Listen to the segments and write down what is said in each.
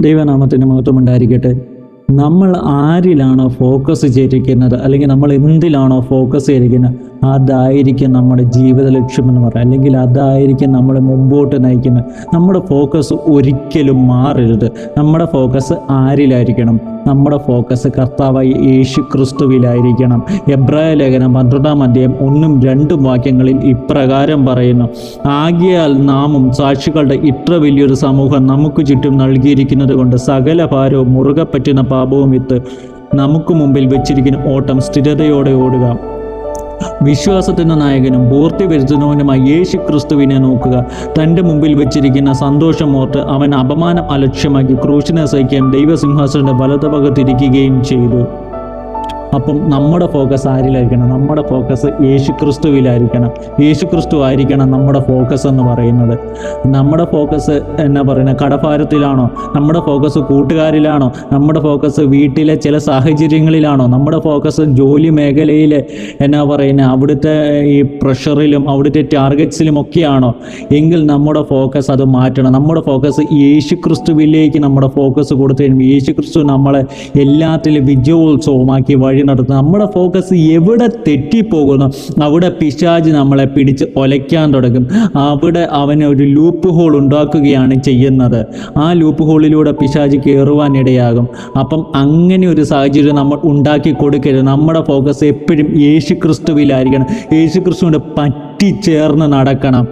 ദൈവനാമത്തിന് മഹത്വം ഉണ്ടായിരിക്കട്ടെ. നമ്മൾ ആരിലാണോ ഫോക്കസ് ചെയ്തിരിക്കുന്നത്, അല്ലെങ്കിൽ നമ്മൾ എന്തിലാണോ ഫോക്കസ് ചെയ്തിരിക്കുന്നത്, അതായിരിക്കും നമ്മുടെ ജീവിത ലക്ഷ്യമെന്ന് പറയാം, അല്ലെങ്കിൽ അതായിരിക്കും നമ്മളെ മുമ്പോട്ട് നയിക്കുന്നത്. നമ്മുടെ ഫോക്കസ് ഒരിക്കലും മാറരുത്. നമ്മുടെ ഫോക്കസ് ആരിലായിരിക്കണം? നമ്മുടെ ഫോക്കസ് കർത്താവായ യേശു ക്രിസ്തുവിലായിരിക്കണം. എബ്രായ ലേഖനം 12-ാം അധ്യായം 1-2 വാക്യങ്ങളിൽ ഇപ്രകാരം പറയുന്നു: ആകയാൽ നാമും സാക്ഷികളുടെ ഇത്ര വലിയൊരു സമൂഹം നമുക്ക് ചുറ്റും നൽകിയിരിക്കുന്നത് കൊണ്ട് സകല ഭാരവും മുറുകെ പറ്റുന്ന പാപവും വിട്ട് നമുക്ക് മുമ്പിൽ വെച്ചിരിക്കുന്ന ഓട്ടം സ്ഥിരതയോടെ ഓടുക. വിശ്വാസത്തിൻ്റെ നായകനും പൂർത്തി വരുത്തുന്നവനുമായി യേശു ക്രിസ്തുവിനെ നോക്കുക. തൻ്റെ മുമ്പിൽ വെച്ചിരിക്കുന്ന സന്തോഷം ഓർത്ത് അവൻ അപമാനം അലക്ഷ്യമാക്കി ക്രൂശിനെ സഹിക്കാൻ ദൈവസിംഹാസനയുടെ വലതുഭാഗത്തിരിക്കുകയും ചെയ്തു. അപ്പം നമ്മുടെ ഫോക്കസ് ആരിലായിരിക്കണം? നമ്മുടെ ഫോക്കസ് യേശു ക്രിസ്തുവിലായിരിക്കണം. യേശു ക്രിസ്തു ആയിരിക്കണം നമ്മുടെ ഫോക്കസ് എന്ന് പറയുന്നത്. നമ്മുടെ ഫോക്കസ് എന്നാ പറയുന്നത്? കടഭാരത്തിലാണോ? നമ്മുടെ ഫോക്കസ് കൂട്ടുകാരിലാണോ? നമ്മുടെ ഫോക്കസ് വീട്ടിലെ ചില സാഹചര്യങ്ങളിലാണോ? നമ്മുടെ ഫോക്കസ് ജോലി മേഖലയിൽ എന്നാ പറയുന്നത് അവിടുത്തെ ഈ പ്രഷറിലും അവിടുത്തെ ടാർഗറ്റ്സിലും ഒക്കെയാണോ? എങ്കിൽ നമ്മുടെ ഫോക്കസ് അത് മാറ്റണം. നമ്മുടെ ഫോക്കസ് യേശു ക്രിസ്തുവിലേക്ക് നമ്മുടെ ഫോക്കസ് കൊടുത്തു കഴിയുമ്പോൾ യേശു ക്രിസ്തു നമ്മളെ എല്ലാത്തിലും വിജയോത്സവമാക്കി വഴി നടത്തുന്നത്. നമ്മുടെ ഫോക്കസ് എവിടെ തെറ്റിപ്പോകുന്നു അവിടെ പിശാച് നമ്മളെ പിടിച്ച് ഒലയ്ക്കാൻ തുടങ്ങും. അവിടെ അവന് ഒരു ലൂപ്പ് ഹോൾ ഉണ്ടാക്കുകയാണ് ചെയ്യുന്നത്. ആ ലൂപ്പ് ഹോളിലൂടെ പിശാച് കയറുവാനിടയാകും. അപ്പം അങ്ങനെ ഒരു സാഹചര്യം നമ്മൾ ഉണ്ടാക്കി കൊടുക്കരുത്. നമ്മുടെ ഫോക്കസ് എപ്പോഴും യേശു ക്രിസ്തുവിലായിരിക്കണം. യേശു ക്രിസ്തുവിനോട് പറ്റിച്ചേർന്ന് നടക്കണം.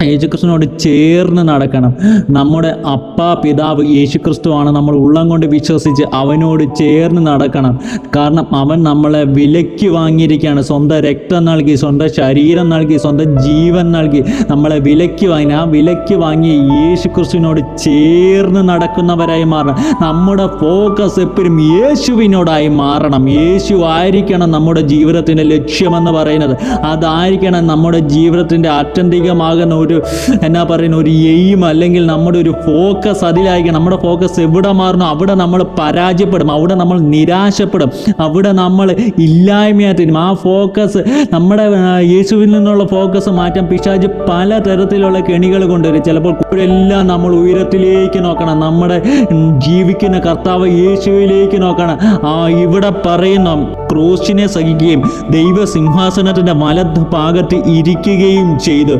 യേശുക്രിസ്തുവിനോട് ചേർന്ന് നടക്കണം. നമ്മുടെ അപ്പാ പിതാവ് യേശുക്രിസ്തുവാണ്. നമ്മൾ ഉള്ളം കൊണ്ട് വിശ്വസിച്ച് അവനോട് ചേർന്ന് നടക്കണം. കാരണം അവൻ നമ്മളെ വിലയ്ക്ക് വാങ്ങിയിരിക്കുകയാണ്. സ്വന്തം രക്തം നൽകി, സ്വന്തം ശരീരം നൽകി, സ്വന്തം ജീവൻ നൽകി നമ്മളെ വിലയ്ക്ക് വാങ്ങി. ആ വിലയ്ക്ക് വാങ്ങിയ യേശുക്രിസ്തുവിനോട് ചേർന്ന് നടക്കുന്നവരായി മാറണം. നമ്മുടെ ഫോക്കസ് എപ്പോഴും യേശുവിനോടായി മാറണം. യേശു ആയിരിക്കണം നമ്മുടെ ജീവിതത്തിൻ്റെ ലക്ഷ്യമെന്ന് പറയുന്നത്. അതായിരിക്കണം നമ്മുടെ ജീവിതത്തിൻ്റെ ആത്യന്തികമാകുന്ന ഒരു എന്നാ പറയുന്ന ഒരു എയിം, അല്ലെങ്കിൽ നമ്മുടെ ഒരു ഫോക്കസ് അതിലായിരിക്കണം. നമ്മുടെ ഫോക്കസ് എവിടെ മാറണം അവിടെ നമ്മൾ പരാജയപ്പെടും, അവിടെ നമ്മൾ നിരാശപ്പെടും, അവിടെ നമ്മൾ ഇല്ലായ്മയായിത്തീരും. ആ ഫോക്കസ് നമ്മുടെ യേശുവിൽ നിന്നുള്ള ഫോക്കസ് മാറ്റാൻ പിശാച് പല തരത്തിലുള്ള കെണികൾ കൊണ്ടുവരും. ചിലപ്പോൾ എല്ലാം നമ്മൾ ഉയരത്തിലേക്ക് നോക്കണം, നമ്മുടെ ജീവിക്കുന്ന കർത്താവ് യേശുവിലേക്ക് നോക്കണം. ഇവിടെ പറയുന്ന ക്രൂശിനെ സഹിക്കുകയും ദൈവസിംഹാസനത്തിൻ്റെ വലതുഭാഗത്ത് ഇരിക്കുകയും ചെയ്തു.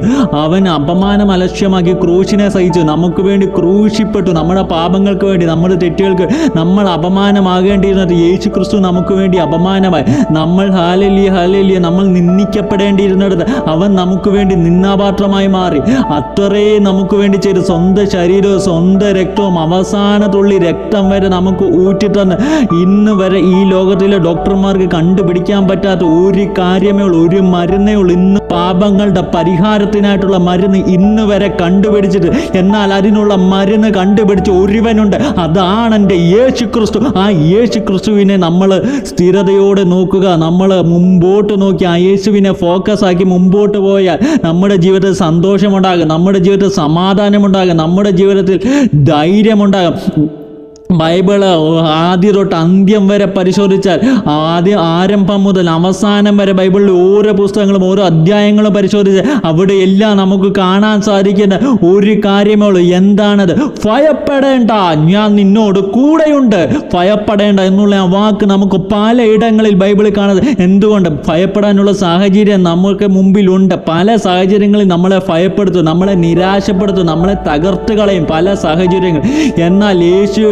അവൻ അപമാനം അലക്ഷ്യമാക്കി ക്രൂശിനെ സഹിച്ചു. നമുക്ക് വേണ്ടി ക്രൂശിപ്പെട്ടു. നമ്മുടെ പാപങ്ങൾക്ക് വേണ്ടി, നമ്മുടെ തെറ്റുകൾക്ക് നമ്മൾ അപമാനമാകേണ്ടിയിരുന്നത് യേശു ക്രിസ്തു നമുക്ക് വേണ്ടി അപമാനമായി. നമ്മൾ ഹല്ലേലൂയ ഹല്ലേലൂയ നമ്മൾ നിന്ദിക്കപ്പെടേണ്ടിയിരുന്നത് അവൻ നമുക്ക് വേണ്ടി നിന്ദാപാത്രമായി മാറി. അത്രയും നമുക്ക് വേണ്ടി ചെയ്ത് സ്വന്തം ശരീരവും സ്വന്തം രക്തവും അവസാന തുള്ളി രക്തം വരെ നമുക്ക് ഊറ്റിത്തന്ന് ഇന്ന് വരെ ഈ ലോകത്തിലെ ഡോക്ടർമാർക്ക് കണ്ടുപിടിക്കാൻ പറ്റാത്ത ഒരു കാര്യമേ ഉള്ളൂ, ഒരു മരുന്നേ ഉള്ളൂ. ഇന്ന് പാപങ്ങളുടെ പരിഹാരത്തിനായിട്ടുള്ള മരുന്ന് ഇന്ന് വരെ കണ്ടുപിടിച്ചിട്ട്, എന്നാൽ അതിനുള്ള മരുന്ന് കണ്ടുപിടിച്ച് ഒരുവനുണ്ട്, അതാണ് എൻ്റെ യേശു ക്രിസ്തു. ആ യേശു ക്രിസ്തുവിനെ നമ്മൾ സ്ഥിരതയോടെ നോക്കുക. നമ്മൾ മുമ്പോട്ട് നോക്കി ആ യേശുവിനെ ഫോക്കസ് ആക്കി മുമ്പോട്ട് പോയാൽ നമ്മുടെ ജീവിതത്തിൽ സന്തോഷമുണ്ടാകും, നമ്മുടെ ജീവിതത്തിൽ സമാധാനമുണ്ടാകും, നമ്മുടെ ജീവിതത്തിൽ ധൈര്യമുണ്ടാകും. ബൈബിള് ആദ്യം തൊട്ട് അന്ത്യം വരെ പരിശോധിച്ചാൽ, ആരംഭം മുതൽ അവസാനം വരെ ബൈബിളിൽ ഓരോ പുസ്തകങ്ങളും ഓരോ അധ്യായങ്ങളും പരിശോധിച്ചാൽ അവിടെ എല്ലാം നമുക്ക് കാണാൻ സാധിക്കുന്ന ഒരു കാര്യമേ ഉള്ളൂ. എന്താണത്? ഭയപ്പെടേണ്ട, ഞാൻ നിന്നോട് കൂടെയുണ്ട്. ഭയപ്പെടേണ്ട എന്നുള്ള ആ വാക്ക് നമുക്ക് പലയിടങ്ങളിൽ ബൈബിളിൽ കാണുന്നത്. എന്തുകൊണ്ട്? ഭയപ്പെടാനുള്ള സാഹചര്യം നമുക്ക് മുമ്പിലുണ്ട്. പല സാഹചര്യങ്ങളിൽ നമ്മളെ ഭയപ്പെടുത്തും, നമ്മളെ നിരാശപ്പെടുത്തും, നമ്മളെ തകർത്ത് കളയും പല സാഹചര്യങ്ങൾ. എന്നാൽ യേശു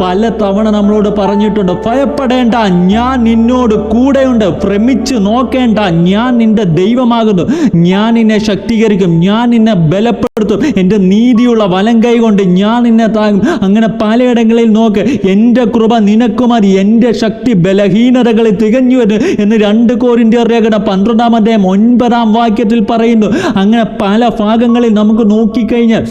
പല തവണ നമ്മളോട് പറഞ്ഞിട്ടുണ്ട്, ഭയപ്പെടേണ്ട, ഞാൻ നിന്നോട് കൂടെയുണ്ട്. ഭ്രമിച്ച് നോക്കേണ്ട, ഞാൻ നിന്റെ ദൈവമാകുന്നു. ഞാൻ നിന്നെ ശക്തീകരിക്കും, ഞാൻ നിന്നെ ബലപ്പെടുത്തും, എൻ്റെ നീതിയുള്ള വലം കൈ കൊണ്ട് ഞാൻ നിന്നെ താങ്ങും. അങ്ങനെ പലയിടങ്ങളിൽ നോക്ക്, എൻ്റെ കൃപ നിനക്ക് മതി, എൻ്റെ ശക്തി ബലഹീനതകളിൽ തികഞ്ഞു എന്ന് 2 കൊരിന്ത്യർ ലേഖനം 12-ാം അധ്യായം 9-ാം വാക്യത്തിൽ പറയുന്നു. അങ്ങനെ പല ഭാഗങ്ങളിൽ നമുക്ക് നോക്കിക്കഴിഞ്ഞാൽ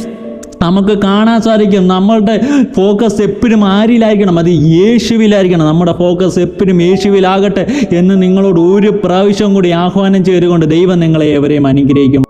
നമുക്ക് കാണാൻ സാധിക്കും നമ്മളുടെ ഫോക്കസ് എപ്പോഴും ആരിലായിരിക്കണം? അത് യേശുവിലായിരിക്കണം. നമ്മുടെ ഫോക്കസ് എപ്പോഴും യേശുവിലാകട്ടെ എന്ന് നിങ്ങളോട് ഒരു പ്രാവശ്യം കൂടി ആഹ്വാനം ചെയ്തുകൊണ്ട് ദൈവം നിങ്ങളെ ഏവരെയും അനുഗ്രഹിക്കും.